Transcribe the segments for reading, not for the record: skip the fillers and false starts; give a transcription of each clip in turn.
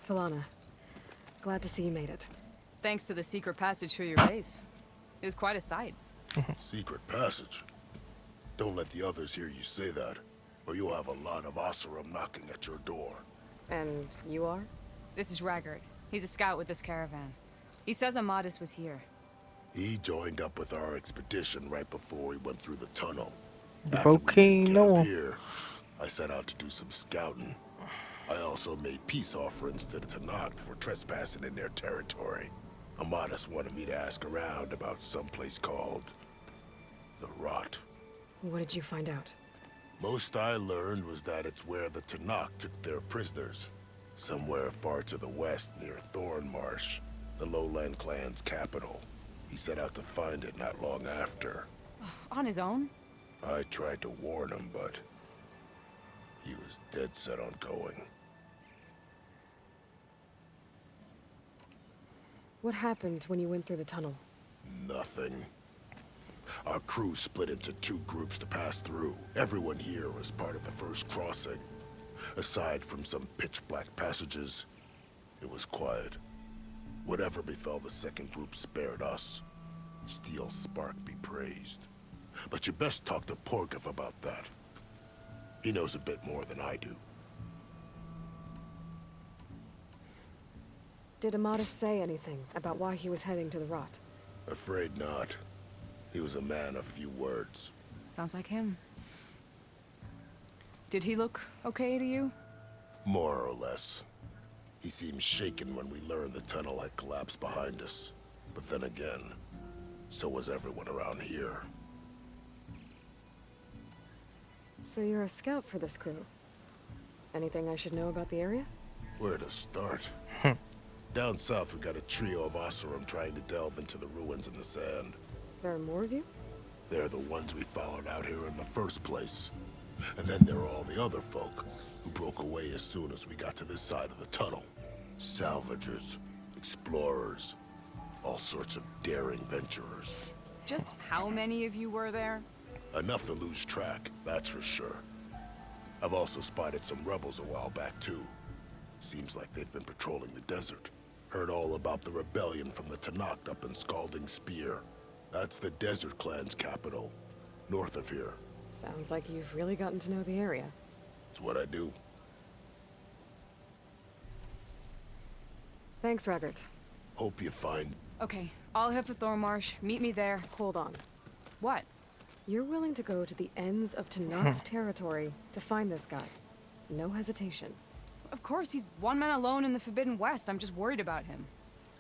Talana, glad to see you made it. Thanks to the secret passage for your base. It was quite a sight. Secret passage? Don't let the others hear you say that, or you'll have a lot of Oseram knocking at your door. And you are? This is Raggard. He's a scout with this caravan. He says Amadis was here. He joined up with our expedition right before we went through the tunnel. After we Volcano. camped here, I set out to do some scouting. I also made peace offerings to the Tanakh for trespassing in their territory. Amadis wanted me to ask around about some place called the Rot. What did you find out? Most I learned was that it's where the Tanakh took their prisoners. Somewhere far to the west near Thornmarsh, the Lowland clan's capital. He set out to find it not long after. On his own? I tried to warn him, but he was dead set on going. What happened when you went through the tunnel? Nothing. Our crew split into two groups to pass through. Everyone here was part of the first crossing. Aside from some pitch-black passages, it was quiet. Whatever befell the second group spared us. Steel Spark be praised. But you best talk to Porgov about that. He knows a bit more than I do. Did Amadis say anything about why he was heading to the Rot? Afraid not. He was a man of few words. Sounds like him. Did he look okay to you? More or less. He seemed shaken when we learned the tunnel had collapsed behind us. But then again, so was everyone around here. So you're a scout for this crew. Anything I should know about the area? Where to start? Down south, we got a trio of Oseram trying to delve into the ruins in the sand. There are more of you? They're the ones we followed out here in the first place. And then there are all the other folk who broke away as soon as we got to this side of the tunnel. Salvagers, explorers, all sorts of daring venturers. Just how many of you were there? Enough to lose track, that's for sure. I've also spotted some rebels a while back too. Seems like they've been patrolling the desert. Heard all about the rebellion from the Tanakh up in Scalding Spear. That's the Desert Clan's capital, north of here. Sounds like you've really gotten to know the area. It's what I do. Thanks, Raggard. Hope you find... Okay, I'll head for Thornmarsh. Meet me there. Hold on. What? You're willing to go to the ends of Tanakh's territory to find this guy. No hesitation. Of course, he's one man alone in the Forbidden West. I'm just worried about him.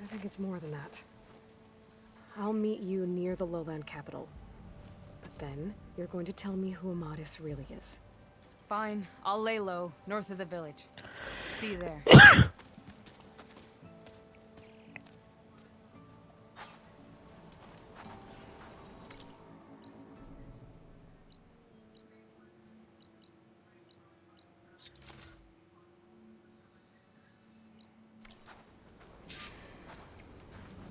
I think it's more than that. I'll meet you near the lowland capital. But then, you're going to tell me who Amadis really is. Fine, I'll lay low, north of the village. See you there.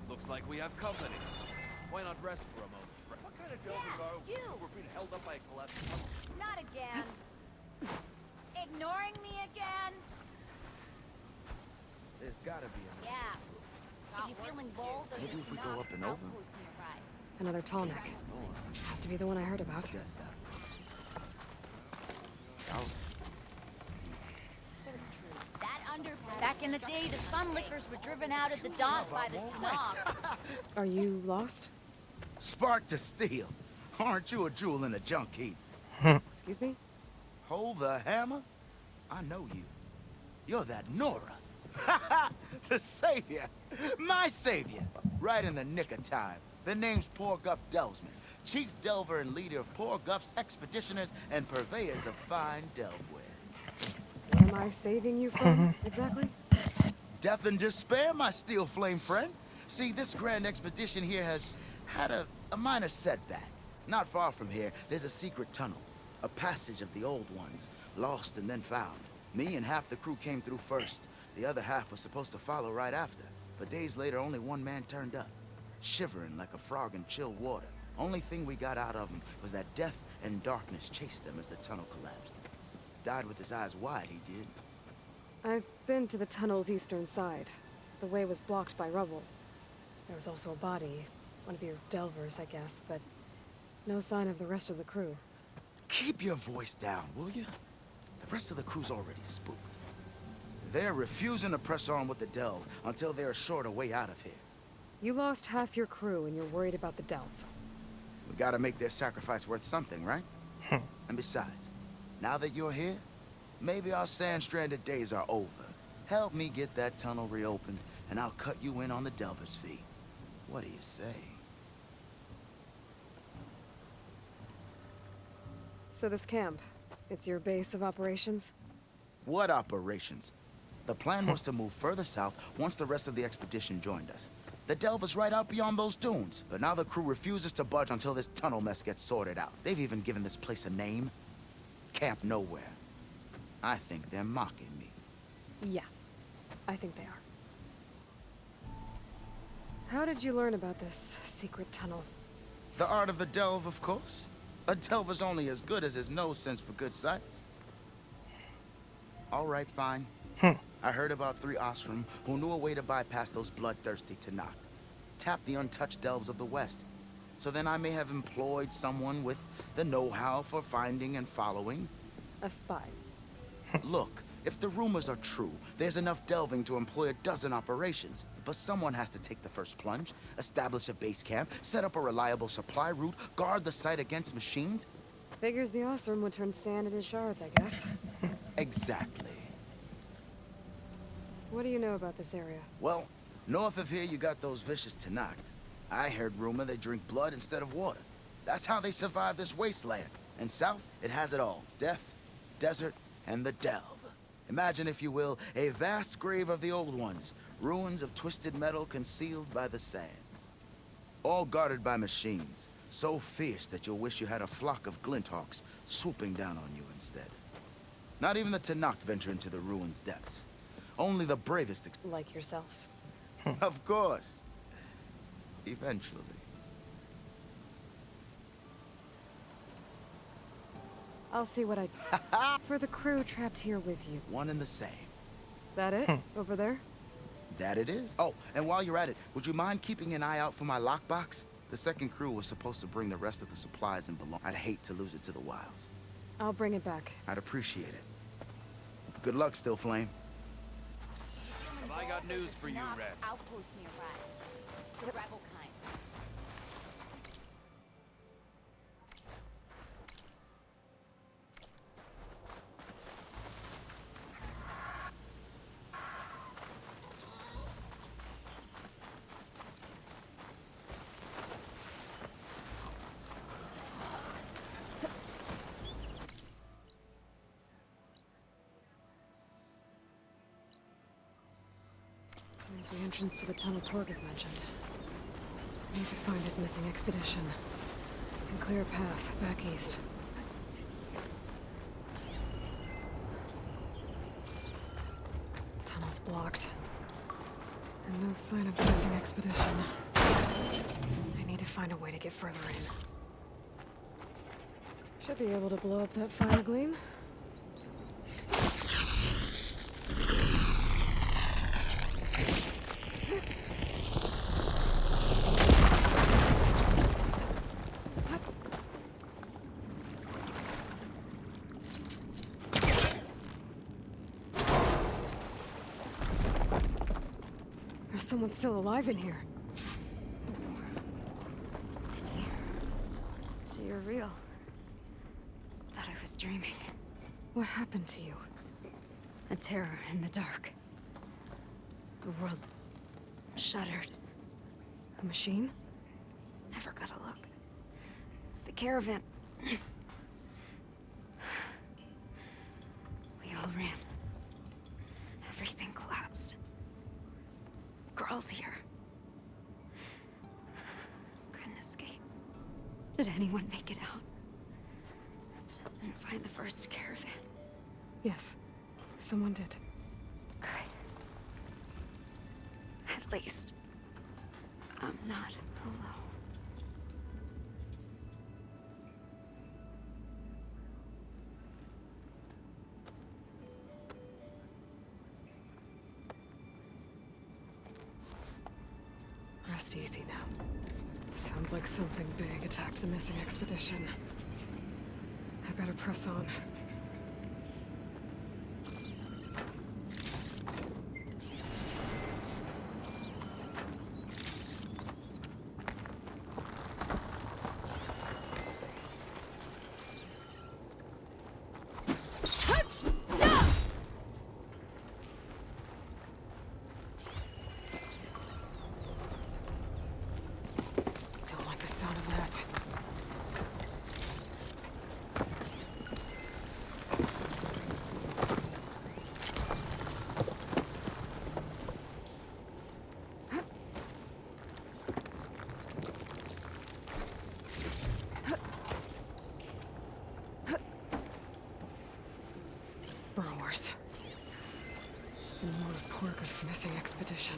Looks like we have company. Why not rest for a moment? What kind of delvers are we? You! We're being held up by a collapsed tunnel. Not again. Ignoring me again? There's gotta be Yeah. If you feeling bold, there's Maybe if we a go up and over. outpost nearby. Another tall neck. Has to be the one I heard about. So it's true. That underpass. Back in the day, the Sunlickers were driven out of the dock by the Tanakh. Are you lost? Spark to steel. Aren't you a jewel in a junk heap? Excuse me? Hold the hammer? I know you. You're that Nora. The savior. My savior. Right in the nick of time. The name's Porguff Delvesman, chief delver and leader of Porguff's expeditioners and purveyors of fine delveware. What am I saving you from, exactly? Death and despair, my steel flame friend. See, this grand expedition here has had a minor setback. Not far from here, there's a secret tunnel. A passage of the old ones, lost and then found. Me and half the crew came through first. The other half was supposed to follow right after. But days later, only one man turned up. Shivering like a frog in chill water. Only thing we got out of him was that death and darkness chased them as the tunnel collapsed. Died with his eyes wide, he did. I've been to the tunnel's eastern side. The way was blocked by rubble. There was also a body. One of your delvers, I guess, but no sign of the rest of the crew. Keep your voice down, will you? The rest of the crew's already spooked. They're refusing to press on with the delve until they're assured a way out of here. You lost half your crew and you're worried about the delve. We gotta make their sacrifice worth something, right? And besides, now that you're here, maybe our sand-stranded days are over. Help me get that tunnel reopened, and I'll cut you in on the delver's fee. What do you say? So this camp, it's your base of operations? What operations? The plan was to move further south once the rest of the expedition joined us. The delver's right out beyond those dunes, but now the crew refuses to budge until this tunnel mess gets sorted out. They've even given this place a name. Camp Nowhere. I think they're mocking me. Yeah, I think they are. How did you learn about this secret tunnel? The art of the delve, of course. A delver's only as good as his nose sense for good sights. All right, fine. I heard about 3 Osram who knew a way to bypass those bloodthirsty Tanakh. Tap the untouched delves of the West. So then I may have employed someone with the know-how for finding and following. A spy. Look, if the rumors are true, there's enough delving to employ a dozen operations. But someone has to take the first plunge, establish a base camp, set up a reliable supply route, guard the site against machines. Figures the Osram would turn sand into shards, I guess. Exactly. What do you know about this area? Well, north of here you got those vicious Tanakh. I heard rumor they drink blood instead of water. That's how they survive this wasteland. And south, it has it all. Death, desert, and the delve. Imagine, if you will, a vast grave of the old ones. Ruins of twisted metal concealed by the sands. All guarded by machines. So fierce that you'll wish you had a flock of glinthawks swooping down on you instead. Not even the Tanakh venture into the ruins' depths. Only the bravest Like yourself. Of course. Eventually. I'll see what I... For the crew trapped here with you. One and the same. That it? Over there? That it is. Oh, and while you're at it, would you mind keeping an eye out for my lockbox? The second crew was supposed to bring the rest of the supplies and belong. I'd hate to lose it to the wilds. I'll bring it back. I'd appreciate it. Good luck, Still Flame. Have I got news for you, Red? Outpost nearby. The rebel kind. There's the entrance to the tunnel Torgov mentioned. I need to find his missing expedition. And clear a path back east. Tunnel's blocked. And no sign of the missing expedition. I need to find a way to get further in. Should be able to blow up that fire gleam. There's someone still alive in here. So you're real. Thought I was dreaming. What happened to you? A terror in the dark. The world shuddered. A machine? Never got a look. The caravan. We all ran. Everything collapsed. Crawled here. Couldn't escape. Did anyone make it out? And find the first caravan? Yes. Someone did. Good. At least, I'm not alone. rest easy now. Sounds like something big attacked the missing expedition. I better press on. Don't like the sound of that. Burrowers. The more of Porker's missing expedition.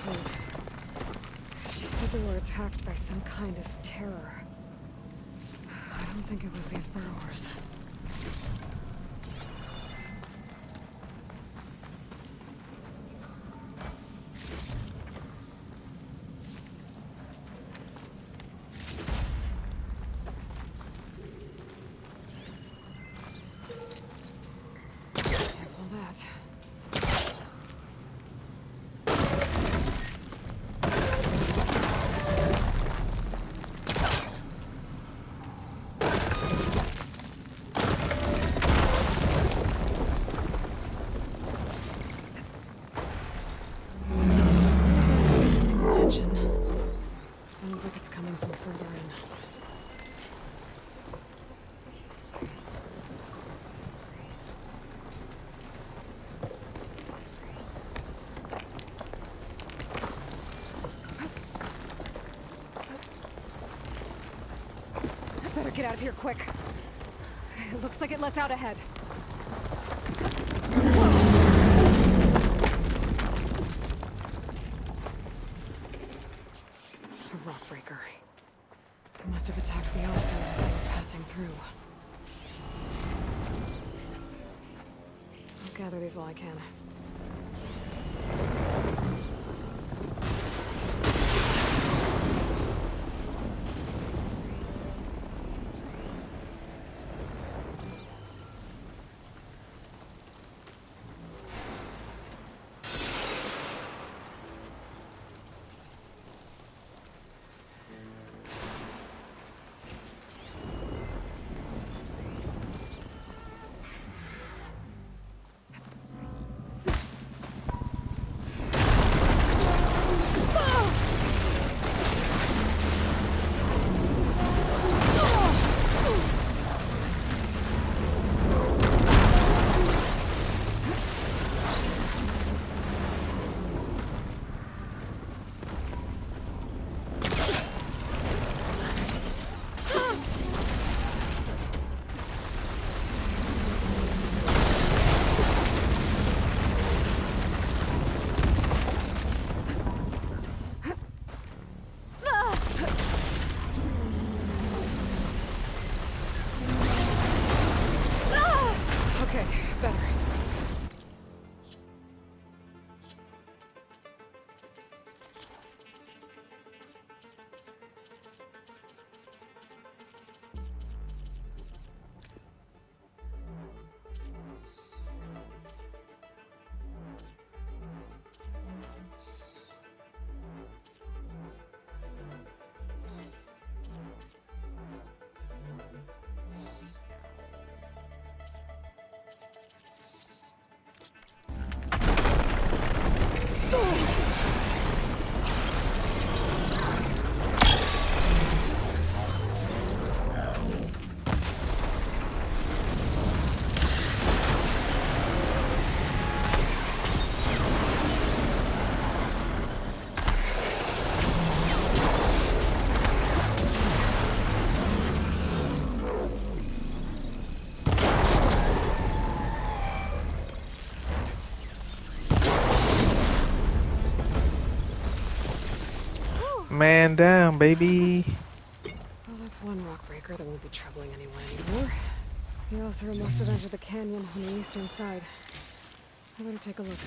Sweet. She said they were attacked by some kind of terror. I don't think it was these burrowers. Careful that. Something's attention. Sounds like it's coming from further in. Better get out of here quick. It looks like it lets out ahead. A rock breaker. It must have attacked the Elser as they were passing through. I'll gather these while I can. Okay, better. Man down, baby. Well, that's one rock breaker that won't be troubling anyone anymore. The Elser must have entered the canyon on the eastern side. I better take a look.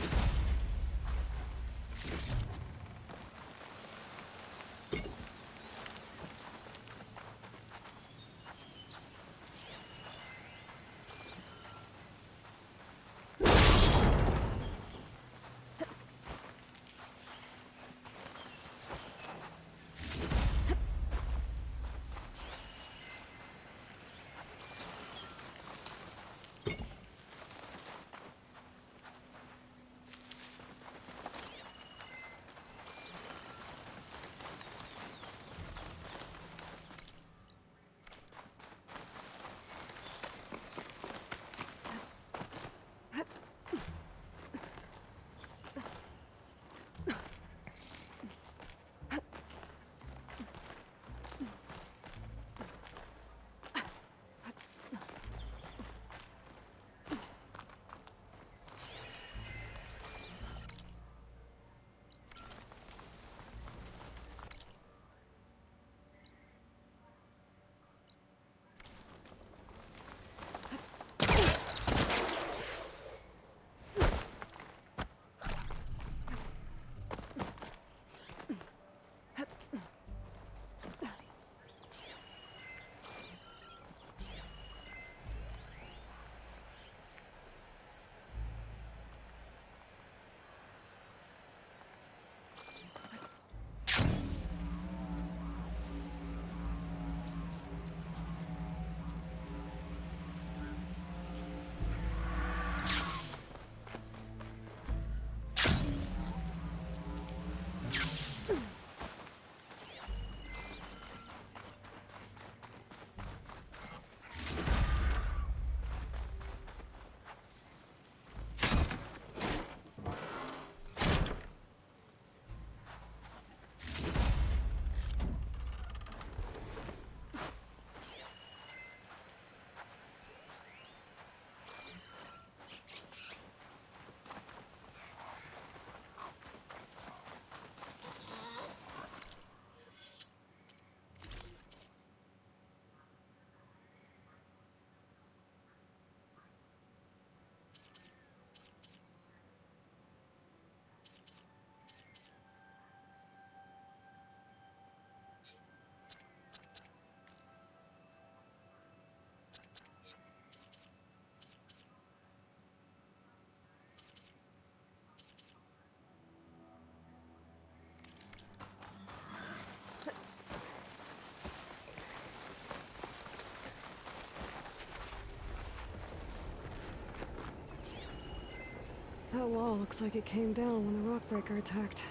That wall looks like it came down when the Rockbreaker attacked.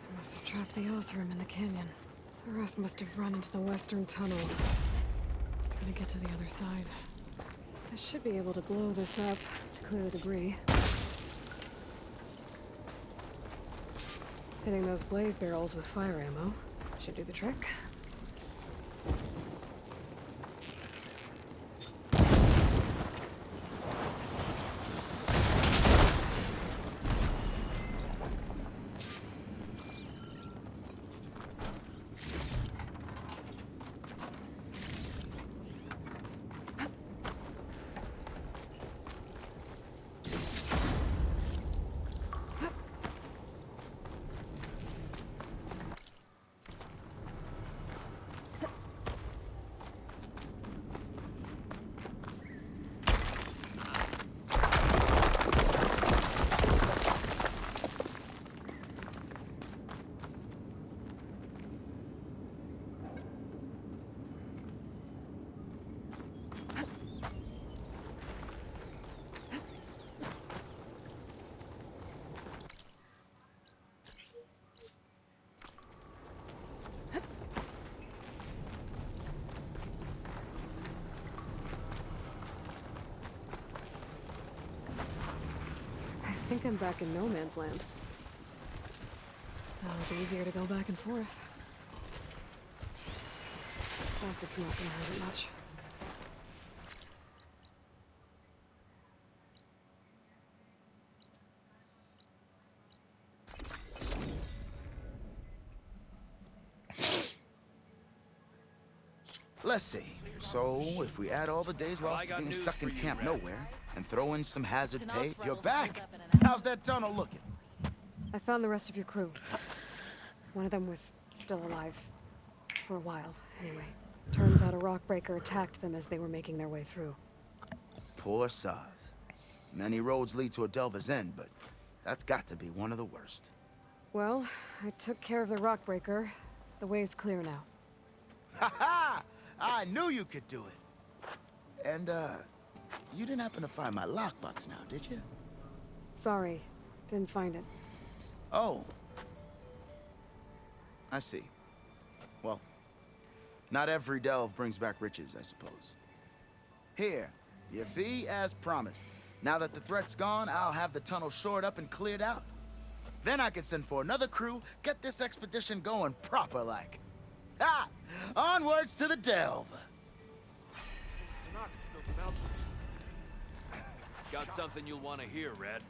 I must have trapped the Oseram in the canyon. The rest must have run into the western tunnel. Gonna get to the other side. I should be able to blow this up to clear the debris. Hitting those blaze barrels with fire ammo should do the trick. I think I'm back in no man's land. It'll be easier to go back and forth. Plus, it's not gonna hurt it much. Let's see. So, if we add all the days lost to being stuck in Camp Nowhere, and throw in some hazard pay, you're back! How's that tunnel looking? I found the rest of your crew. One of them was still alive. For a while, anyway. Turns out a Rockbreaker attacked them as they were making their way through. Poor Saz. Many roads lead to a Delver's End, but that's got to be one of the worst. Well, I took care of the Rockbreaker. The way's clear now. Ha ha! I knew you could do it! And, you didn't happen to find my lockbox now, did you? Sorry, didn't find it. Oh. I see. Well, not every delve brings back riches, I suppose. Here, your fee as promised. Now that the threat's gone, I'll have the tunnel shored up and cleared out. Then I can send for another crew, get this expedition going proper-like. Ha! Onwards to the delve! Got something you'll want to hear, Red.